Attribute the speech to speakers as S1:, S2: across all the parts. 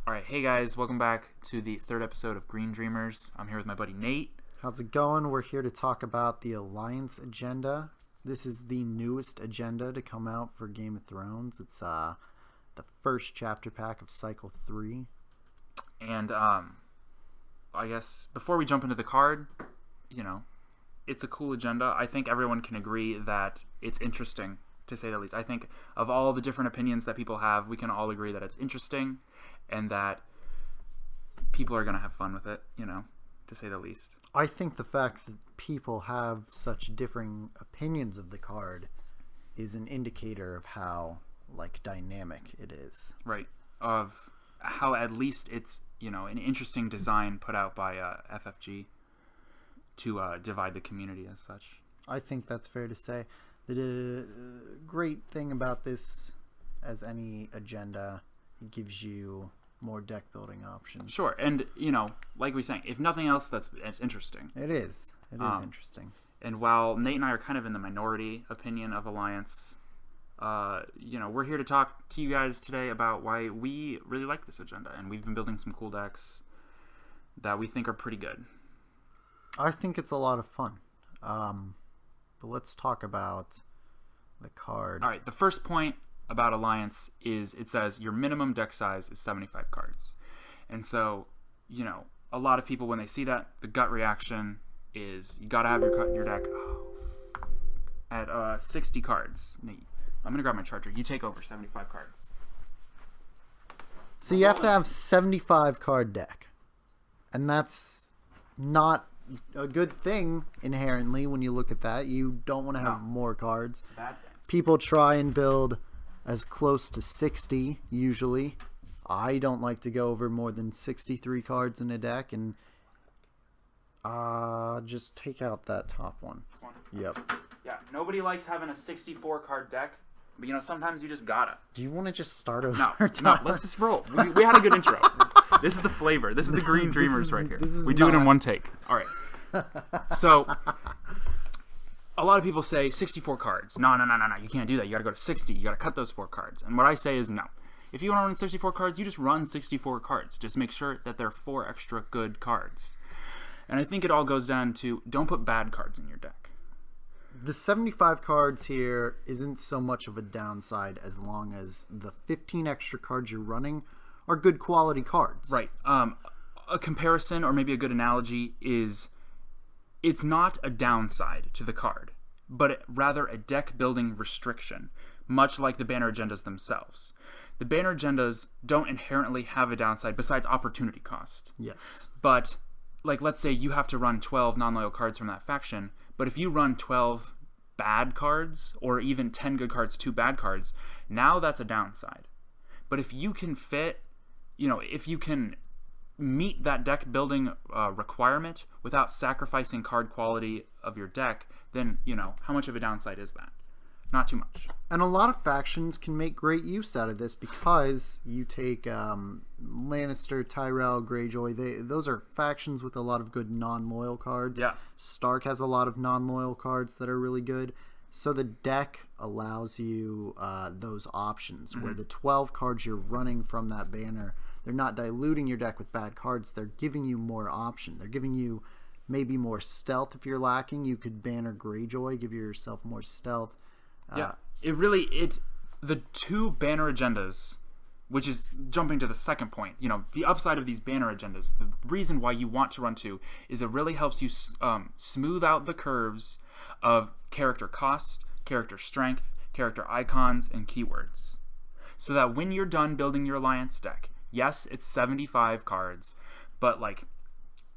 S1: All right, hey guys, welcome back to the third episode of Green Dreamers. I'm here with my buddy Nate.
S2: How's it going? We're here to talk about the Alliance agenda. This is the newest agenda to come out for Game of Thrones. It's the first chapter pack of Cycle 3.
S1: And I guess before we jump into the card, it's a cool agenda. I think everyone can agree that it's interesting, to say the least. I think of all the different opinions that people have, we can all agree that it's interesting and that people are going to have fun with it, to say the least.
S2: I think the fact that people have such differing opinions of the card is an indicator of how dynamic it is.
S1: Right. Of how at least it's, an interesting design put out by FFG to divide the community as such.
S2: I think that's fair to say. The great thing about this, as any agenda, it gives you more deck building options.
S1: Sure, and like we were saying, if nothing else, it's interesting.
S2: It is. It is interesting.
S1: And while Nate and I are kind of in the minority opinion of Alliance, we're here to talk to you guys today about why we really like this agenda, and we've been building some cool decks that we think are pretty good.
S2: I think it's a lot of fun. But let's talk about the card.
S1: All right, the first point about Alliance is it says your minimum deck size is 75 cards. And so, a lot of people, when they see that, the gut reaction is you got to have your deck at 60 cards. Nate, I'm going to grab my charger. You take over 75 cards.
S2: So you have to have 75 card deck. And that's not a good thing inherently when you look at that. You don't want to have more cards. People try and build as close to 60 usually. I don't like to go over more than 63 cards in a deck, and just take out that top one.
S1: This one?
S2: Yep.
S1: Yeah, nobody likes having a 64 card deck, but sometimes you just gotta.
S2: Do you want to just start over?
S1: No, let's just roll. We had a good intro. This is the flavor. This is the Green Dreamers right here. We do it in one take. All right. So a lot of people say 64 cards. No. You can't do that. You got to go to 60. You got to cut those 4 cards. And what I say is no. If you want to run 64 cards, you just run 64 cards. Just make sure that there are 4 extra good cards. And I think it all goes down to don't put bad cards in your deck.
S2: The 75 cards here isn't so much of a downside as long as the 15 extra cards you're running are good quality cards.
S1: Right. A comparison or maybe a good analogy is it's not a downside to the card, but rather a deck building restriction, much like the banner agendas themselves. The banner agendas don't inherently have a downside besides opportunity cost.
S2: Yes.
S1: But, let's say you have to run 12 non-loyal cards from that faction, but if you run 12 bad cards or even 10 good cards, 2 bad cards, now that's a downside. But if you can fit, if you can meet that deck building requirement without sacrificing card quality of your deck, then how much of a downside is that? Not too much.
S2: And a lot of factions can make great use out of this because you take Lannister, Tyrell, Greyjoy. Those are factions with a lot of good non-loyal cards.
S1: Yeah.
S2: Stark has a lot of non-loyal cards that are really good. So the deck allows you those options where the 12 cards you're running from that banner, they're not diluting your deck with bad cards. They're giving you more option. They're giving you maybe more stealth if you're lacking. You could banner Greyjoy, give yourself more stealth.
S1: Yeah, it's the 2 banner agendas, which is jumping to the second point. The upside of these banner agendas, the reason why you want to run 2 is it really helps you smooth out the curves of character cost, character strength, character icons, and keywords. So that when you're done building your Alliance deck, yes, it's 75 cards, but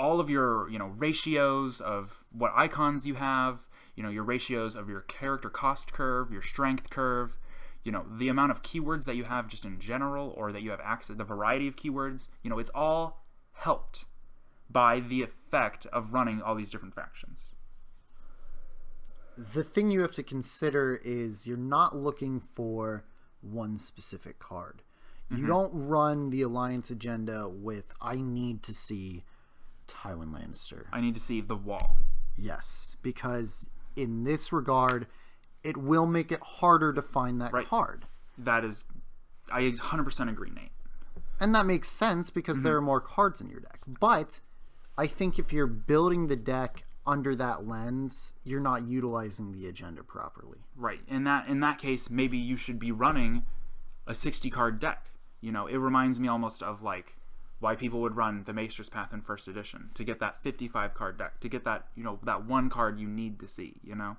S1: all of your, ratios of what icons you have, your ratios of your character cost curve, your strength curve, the amount of keywords that you have just in general, or that you have access, the variety of keywords, it's all helped by the effect of running all these different factions.
S2: The thing you have to consider is you're not looking for one specific card. You don't run the Alliance agenda with, I need to see Tywin Lannister.
S1: I need to see the Wall.
S2: Yes, because in this regard, it will make it harder to find that card.
S1: That is, I 100% agree, Nate.
S2: And that makes sense because there are more cards in your deck. But I think if you're building the deck under that lens, you're not utilizing the agenda properly.
S1: Right. In that case, maybe you should be running a 60 card deck. You know, it reminds me almost of like why people would run the Maester's Path in first edition to get that 55 card deck, to get that, you know, that one card you need to see, you know.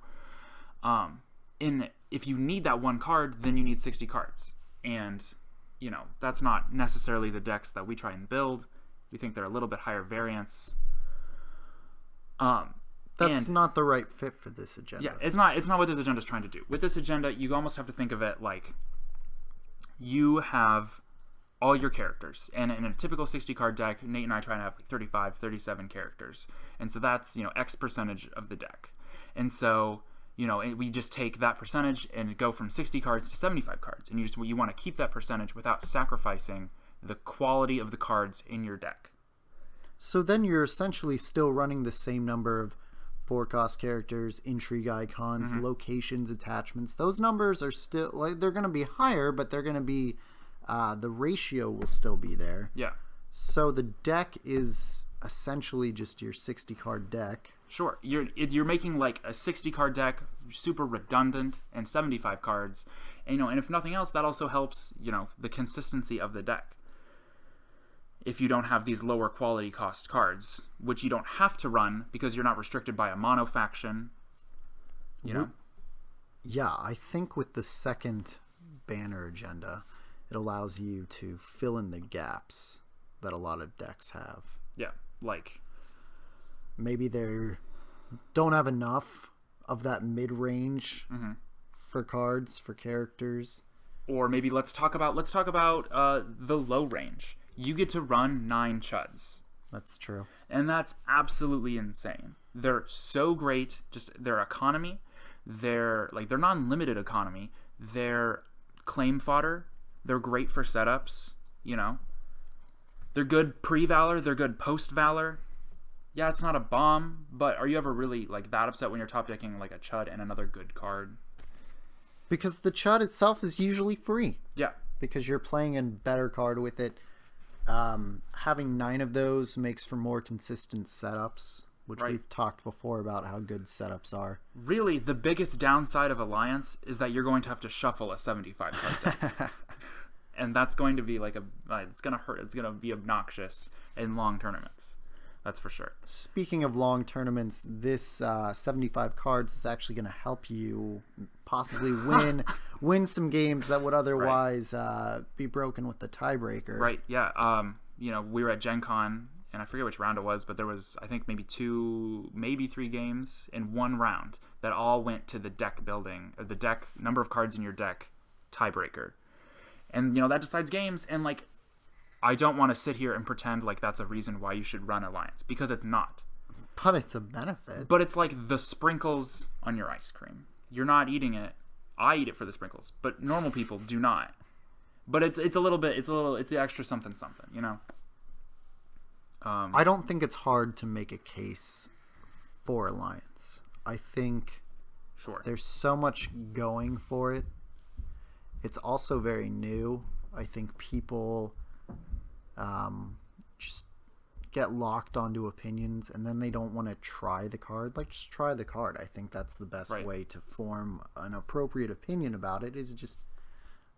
S1: If you need that one card, then you need 60 cards. And, you know, that's not necessarily the decks that we try and build. We think they're a little bit higher variance.
S2: That's not the right fit for this agenda.
S1: Yeah, it's not what this agenda is trying to do. With this agenda, you almost have to think of it like you have all your characters. And in a typical 60 card deck, Nate and I try to have like 35, 37 characters. And so that's, you know, X percentage of the deck. And so, you know, we just take that percentage and go from 60 cards to 75 cards. And you want to keep that percentage without sacrificing the quality of the cards in your deck.
S2: So then you're essentially still running the same number of 4-cost characters, intrigue icons, locations, attachments. Those numbers are still, like, they're going to be higher, but they're going to be, the ratio will still be there.
S1: Yeah.
S2: So the deck is essentially just your 60 card deck.
S1: Sure. You're making like a 60 card deck super redundant and 75 cards. And, you know, and if nothing else, that also helps, you know, the consistency of the deck. If you don't have these lower quality cost cards, which you don't have to run because you're not restricted by a mono faction, you know?
S2: Yeah, I think with the second banner agenda, it allows you to fill in the gaps that a lot of decks have.
S1: Yeah, like
S2: maybe they don't have enough of that mid-range for cards, for characters.
S1: Or maybe let's talk about the low range. You get to run 9 Chuds.
S2: That's true.
S1: And that's absolutely insane. They're so great. Just their economy, their non-limited economy, their claim fodder, they're great for setups, you know. They're good pre-Valor, they're good post-Valor. Yeah, it's not a bomb, but are you ever really like that upset when you're top decking like a Chud and another good card?
S2: Because the Chud itself is usually free.
S1: Yeah.
S2: Because you're playing a better card with it. Having 9 of those makes for more consistent setups, which we've talked before about how good setups are. Really,
S1: the biggest downside of Alliance is that you're going to have to shuffle a 75 card deck. And that's going to be like it's going to hurt. It's going to be obnoxious in long tournaments. That's for sure.
S2: Speaking of long tournaments, this 75 cards is actually going to help you possibly win some games that would otherwise be broken with the tiebreaker.
S1: Right, yeah. You know, we were at Gen Con, and I forget which round it was, but there was, I think, maybe 2, maybe 3 games in one round that all went to the deck building, or the deck, number of cards in your deck tiebreaker. And, you know, that decides games, and, like, I don't want to sit here and pretend like that's a reason why you should run Alliance, because it's not.
S2: But it's a benefit.
S1: But it's like the sprinkles on your ice cream. You're not eating it. I eat it for the sprinkles, but normal people do not. But it's the extra something, you know?
S2: I don't think it's hard to make a case for Alliance. I think there's so much going for it. It's also very new. I think people just get locked onto opinions, and then they don't want to try the card. Like, just try the card. I think that's the best way to form an appropriate opinion about it, is just,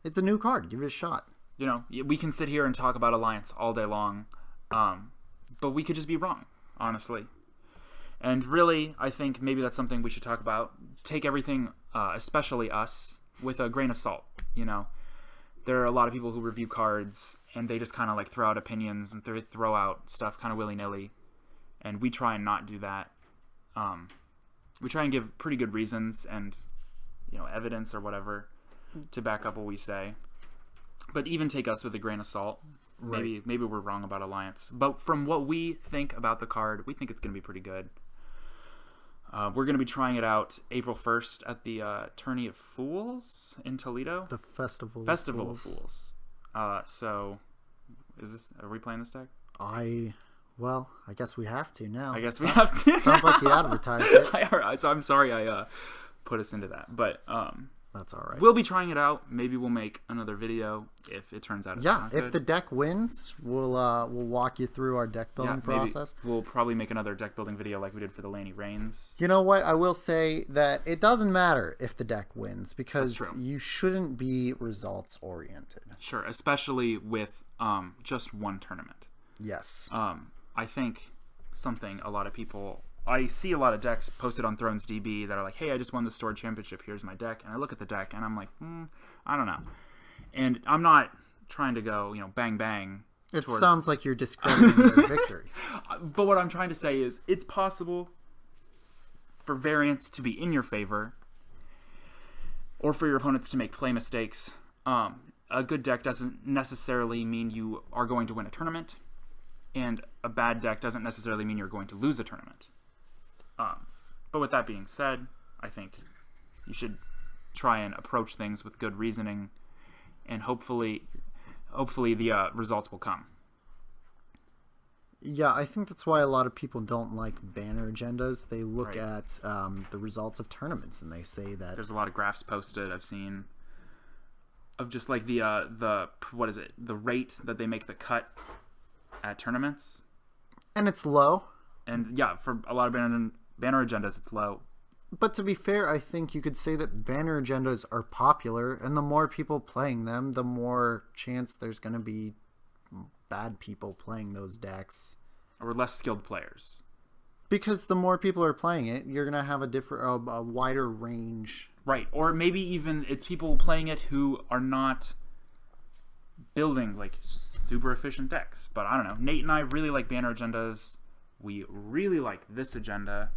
S2: it's a new card. Give it a shot.
S1: You know, we can sit here and talk about Alliance all day long, but we could just be wrong, honestly. And really, I think maybe that's something we should talk about. Take everything, especially us, with a grain of salt, you know. There are a lot of people who review cards, and they just kind of like throw out opinions and throw out stuff kind of willy-nilly. And we try and not do that. We try and give pretty good reasons and, you know, evidence or whatever to back up what we say. But even take us with a grain of salt. Maybe we're wrong about Alliance. But from what we think about the card, we think it's going to be pretty good. We're going to be trying it out April 1st at the Tourney of Fools in Toledo.
S2: The Festival
S1: of Fools. So, are we playing this deck?
S2: Well, I guess we have to now.
S1: I guess we have to.
S2: Sounds like you advertised it.
S1: So I'm sorry I put us into that. But
S2: That's all right.
S1: We'll be trying it out. Maybe we'll make another video if it turns out it's not
S2: if
S1: good.
S2: the deck wins, we'll walk you through our deck building process.
S1: We'll probably make another deck building video like we did for the Laney Reigns.
S2: You know what? I will say that it doesn't matter if the deck wins because
S1: That's true.
S2: you shouldn't be results oriented.
S1: Sure, especially with just one tournament.
S2: Yes.
S1: I think something a lot of people... I see a lot of decks posted on Thrones DB that are like, hey, I just won the Stored Championship, here's my deck. And I look at the deck and I'm like, I don't know. And I'm not trying to go, bang, bang.
S2: It sounds like you're discrediting your victory.
S1: But what I'm trying to say is it's possible for variance to be in your favor or for your opponents to make play mistakes. A good deck doesn't necessarily mean you are going to win a tournament, and a bad deck doesn't necessarily mean you're going to lose a tournament. But with that being said, I think you should try and approach things with good reasoning, and hopefully the results will come.
S2: Yeah, I think that's why a lot of people don't like banner agendas. They look
S1: Right.
S2: at the results of tournaments and they say that
S1: There's a lot of graphs posted I've seen of just like the what is it? The rate that they make the cut at tournaments.
S2: and it's low.
S1: And yeah, for a lot of banner agendas, it's low.
S2: But to be fair, I think you could say that banner agendas are popular, and the more people playing them, the more chance there's going to be bad people playing those decks.
S1: Or less skilled players.
S2: Because the more people are playing it, you're going to have a wider range.
S1: Right. Or maybe even it's people playing it who are not building like super efficient decks. But I don't know. Nate and I really like banner agendas. We really like this agenda.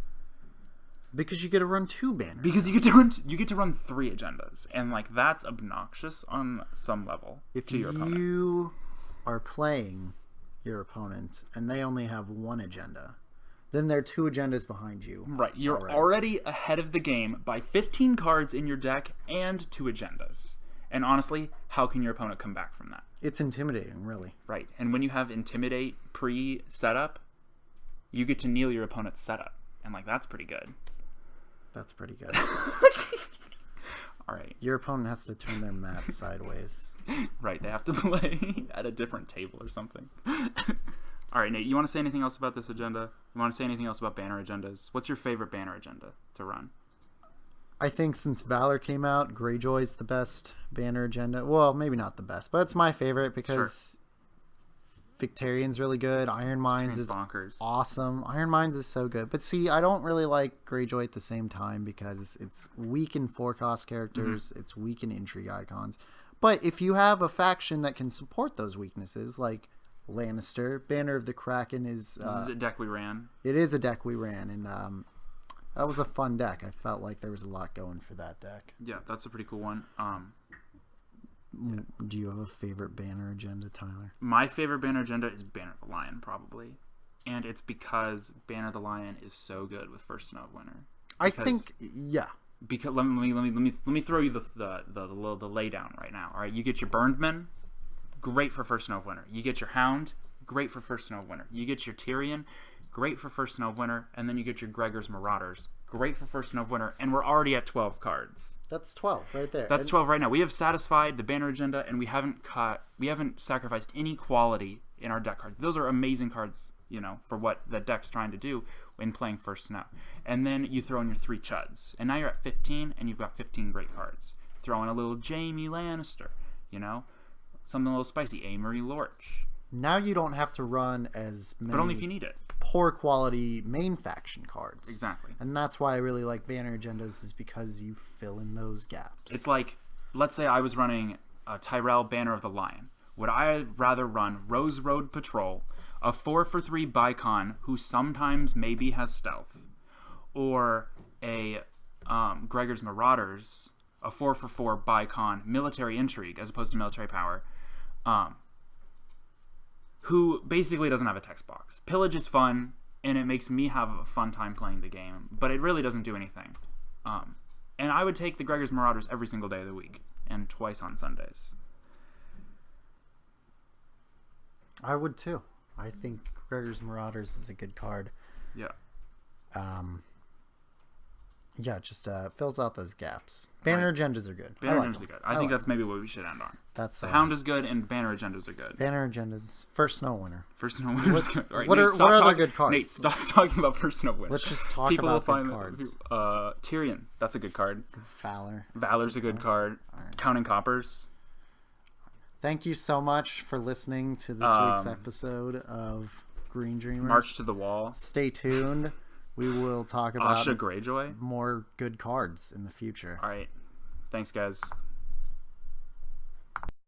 S2: Because you get to run 2 banners.
S1: Because you get to run 3 agendas. And like that's obnoxious on some level to your opponent.
S2: If you are playing your opponent and they only have 1 agenda, then they're 2 agendas behind you.
S1: Right. You're already ahead of the game by 15 cards in your deck and 2 agendas. And honestly, how can your opponent come back from that?
S2: It's intimidating, really.
S1: Right. And when you have Intimidate pre-setup, you get to kneel your opponent's setup. And like that's pretty good.
S2: That's pretty good.
S1: All right.
S2: Your opponent has to turn their mats sideways.
S1: Right. They have to play at a different table or something. All right, Nate, you want to say anything else about this agenda? You want to say anything else about banner agendas? What's your favorite banner agenda to run?
S2: I think since Valor came out, Greyjoy's the best banner agenda. Well, maybe not the best, but it's my favorite because Victarian's really good. Iron Minds is
S1: bonkers.
S2: awesome. Iron Minds is so good. But see, I don't really like Greyjoy at the same time because it's weak in 4-cost characters. It's weak in intrigue icons. But if you have a faction that can support those weaknesses, like Lannister, Banner of the Kraken is...
S1: This is a deck we ran.
S2: It is a deck we ran, and that was a fun deck. I felt like there was a lot going for that deck.
S1: Yeah, that's a pretty cool one.
S2: Do you have a favorite banner agenda, Tyler?
S1: My favorite banner agenda is Banner of the Lion, probably. And it's because Banner of the Lion is so good with First Snow Winter.
S2: I think, yeah.
S1: Because let me throw you the laydown right now. All right, you get your Burnedman, great for First Snow of Winter. You get your Hound, great for First Snow of Winter. You get your Tyrion, great for First Snow of Winter, and then you get your Gregor's Marauders, great for First Snow of Winter, and we're already at 12 cards.
S2: That's 12 right there.
S1: That's 12 right now. We have satisfied the banner agenda, and we haven't sacrificed any quality in our deck cards. Those are amazing cards, for what the deck's trying to do when playing First Snow. And then you throw in your 3 Chuds, and now you're at 15, and you've got 15 great cards. Throw in a little Jaime Lannister, something a little spicy, Amory Lorch.
S2: Now you don't have to run as many
S1: But only if you need it.
S2: poor quality main faction cards.
S1: Exactly.
S2: And that's why I really like banner agendas, is because you fill in those gaps.
S1: It's like, let's say I was running a Tyrell Banner of the Lion. Would I rather run Rose Road Patrol, a 4-for-3 Bicon who sometimes maybe has stealth, or a Gregor's Marauders, a 4-for-4 Bicon military intrigue as opposed to military power, who basically doesn't have a text box? Pillage is fun, and it makes me have a fun time playing the game, but it really doesn't do anything. And I would take the Gregor's Marauders every single day of the week, and twice on Sundays.
S2: I would too. I think Gregor's Marauders is a good card.
S1: Yeah.
S2: Yeah, just fills out those gaps. Banner agendas are good.
S1: Banner
S2: I like
S1: agendas
S2: them.
S1: are good. I think that's maybe what we should end on.
S2: That's
S1: The Hound is good, and banner agendas are good.
S2: banner agendas. First snow winner.
S1: First no winners. All right,
S2: what
S1: Nate,
S2: are
S1: stop
S2: other
S1: talking-
S2: good cards?
S1: Nate, stop talking about first no winners.
S2: Let's just talk
S1: People
S2: about
S1: will
S2: good
S1: find
S2: cards.
S1: Tyrion. That's a good card.
S2: Valor.
S1: Valor's a good card. Counting Coppers.
S2: Thank you so much for listening to this week's episode of Green Dreamers.
S1: March to the Wall.
S2: Stay tuned. We will talk about
S1: Asha Greyjoy.
S2: more good cards in the future.
S1: All right. Thanks, guys.